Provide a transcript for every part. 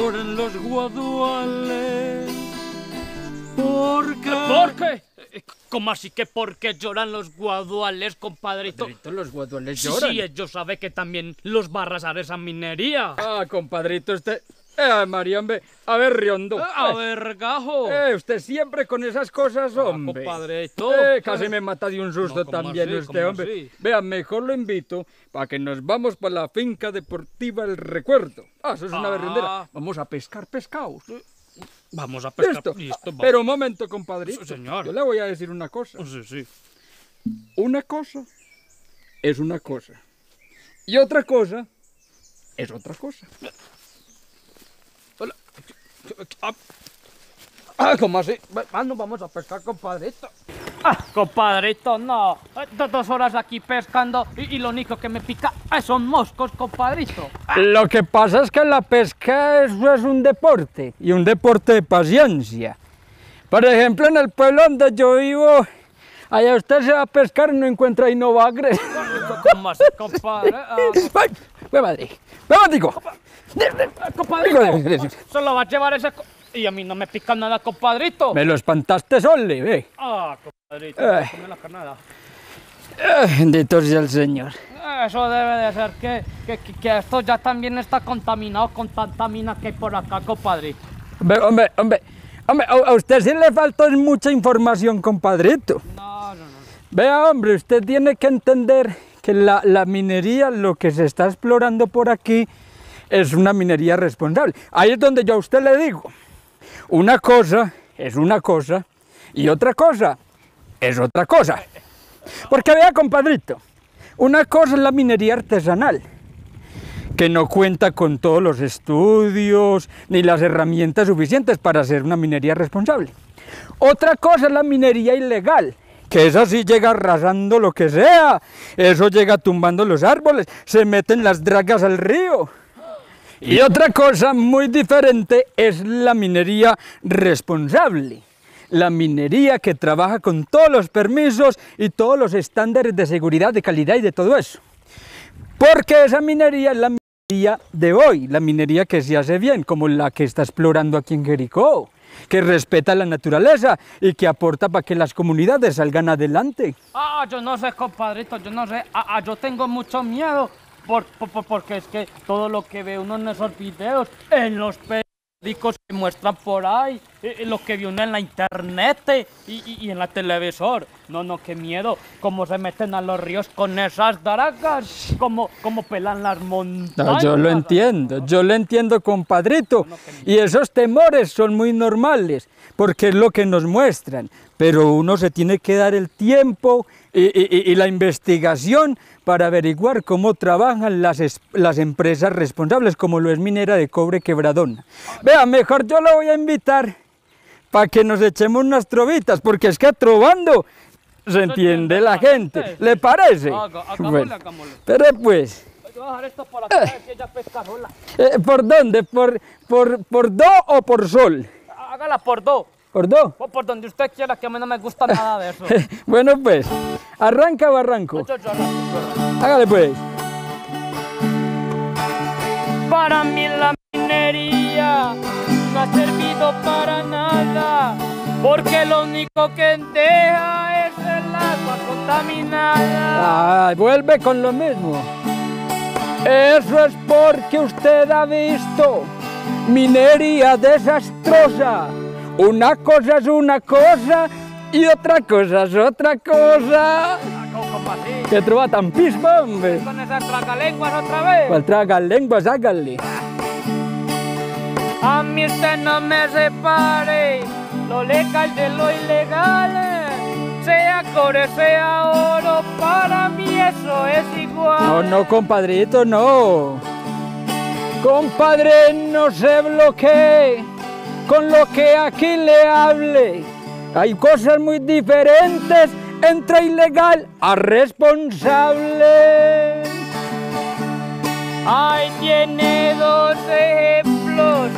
lloran los guaduales? ¿Por qué? ¿Cómo así que por qué lloran los guaduales, compadrito? Compadrito, los guaduales lloran. Sí, ellos saben que también los barras harán esa minería. Ah, compadrito, María, hombre. A ver, Riondo. A ver, gajo. Usted siempre con esas cosas, hombre. Compadrito. Casi me mata de un susto también así? usted, hombre. Así? Vea, mejor lo invito para que nos vamos para la finca deportiva El Recuerdo. Eso es una berrendera. Vamos a pescar pescados. Vamos a pescar. Listo. Vamos. Pero un momento, compadrito. Sí, señor. Yo le voy a decir una cosa. Sí. Una cosa es una cosa. Y otra cosa es otra cosa. ¿Cómo así? ¿Cuándo vamos a pescar, compadrito? Compadrito, no. 2 horas aquí pescando y lo único que me pica son moscos, compadrito. Lo que pasa es que la pesca eso es un deporte, y un deporte de paciencia. Por ejemplo, en el pueblo donde yo vivo, allá usted se va a pescar y no encuentra ahí no bagre. ¿Cómo así, compadre? ¡Ve, madre! ¡Ve, matico! Compadrito, solo va a llevar ese... Y a mí no me pica nada, compadrito. Me lo espantaste, Sole, ve. Compadrito, no come la carnada. Bendito sea el Señor. Eso debe de ser que esto ya también está contaminado con tanta mina que hay por acá, compadrito. Hombre, a usted sí le falta mucha información, compadrito. No. Vea, hombre, usted tiene que entender que la minería, lo que se está explorando por aquí, es una minería responsable. Ahí es donde yo a usted le digo, una cosa es una cosa y otra cosa es otra cosa. Porque vea, compadrito, una cosa es la minería artesanal, que no cuenta con todos los estudios ni las herramientas suficientes para hacer una minería responsable. Otra cosa es la minería ilegal, que esa sí llega arrasando lo que sea, eso llega tumbando los árboles, se meten las dragas al río. Y otra cosa muy diferente es la minería responsable. La minería que trabaja con todos los permisos y todos los estándares de seguridad, de calidad y de todo eso. Porque esa minería es la minería de hoy, la minería que se hace bien, como la que está explorando aquí en Jericó, que respeta la naturaleza y que aporta para que las comunidades salgan adelante. Yo no sé, compadrito, yo no sé. Yo tengo mucho miedo. Porque es que todo lo que ve uno en esos videos, en los periódicos que muestran por ahí, lo que ve uno en la internet y en la televisor. No, qué miedo. Cómo se meten a los ríos con esas dragas, cómo pelan las montañas. No, yo lo entiendo, compadrito. Y esos temores son muy normales, porque es lo que nos muestran. Pero uno se tiene que dar el tiempo y la investigación para averiguar cómo trabajan las empresas responsables, como lo es Minera de Cobre Quebradona. Vea, mejor yo lo voy a invitar para que nos echemos unas trovitas, porque es que trovando se entiende la gente. ¿Le parece? Hagámosle. Pero pues... Voy a dejar esto por acá, que ella pesca sola. ¿Por dónde? ¿Por do o por sol? Hágala por do. ¿Por do? Por donde usted quiera, que a mí no me gusta nada de eso. Bueno, pues, ¿arranca o arranco? Hágale, pues. Para mí la minería no ha servido para nada, porque lo único que deja es el agua contaminada. Vuelve con lo mismo. Eso es porque usted ha visto minería desastrosa. Una cosa es una cosa y otra cosa es otra cosa. ¿Cómo así? ¿Qué trova tan pisma, hombre? ¿Con esas tragalenguas otra vez? ¿Cuál tragalenguas? Hágale. A mí usted no me separe lo legal de lo ilegal. Sea cobre, sea oro, para mí eso es igual. No, compadrito, no. Compadre, no se bloquee con lo que aquí le hable. Hay cosas muy diferentes entre ilegal a responsable. Ahí tiene 2 ejemplos,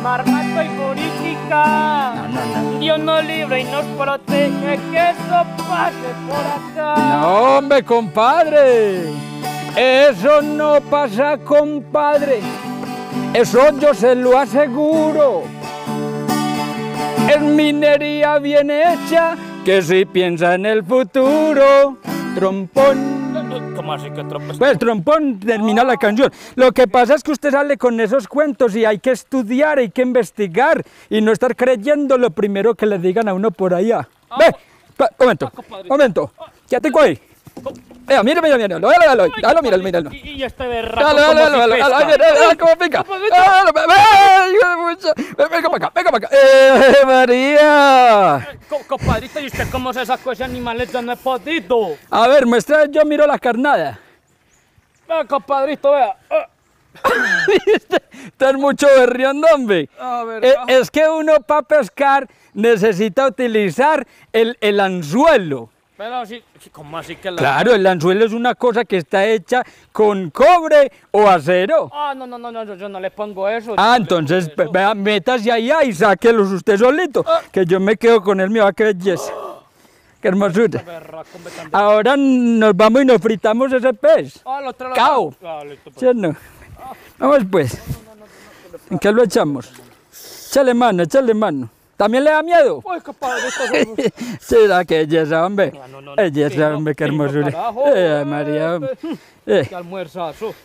Marmato y Purifica. No. Dios nos libre y nos protege, que eso pase por acá. No, hombre, compadre. Eso no pasa, compadre. Eso yo se lo aseguro. Es minería bien hecha, que si piensa en el futuro. Trompón. ¿Cómo así que trompón? Pues trompón, termina la canción. Lo que pasa es que usted sale con esos cuentos y hay que estudiar, hay que investigar y no estar creyendo lo primero que le digan a uno por allá. Ve, momento, quédate ahí. Mira, míralo. Y este berraco ¿cómo pica? Venga para acá. María. Compadrito, ¿y usted cómo se sacó ese animal? Yo no he podido. A ver, muestra, yo miro la carnada. Vea, compadrito, vea. Estás mucho berriando, hombre. A ver, Es que uno para pescar necesita utilizar el anzuelo. Pero sí, ¿cómo así que la... Claro, el anzuelo es una cosa que está hecha con cobre o acero. Ah, no, yo no le pongo eso. Entonces, vea, métase allá y sáquelos usted solito, que yo me quedo con él, mira qué belleza. Qué hermosura. Ahora nos vamos y nos fritamos ese pez. Cao. ¿Sí o no? Vamos pues. ¿En qué lo echamos? Échale mano. ¿También le da miedo? Uy, compadrito. Será que belleza, hombre. No. Belleza, hombre, qué hermosura. Carajo. María, hombre. Qué almuerzazo.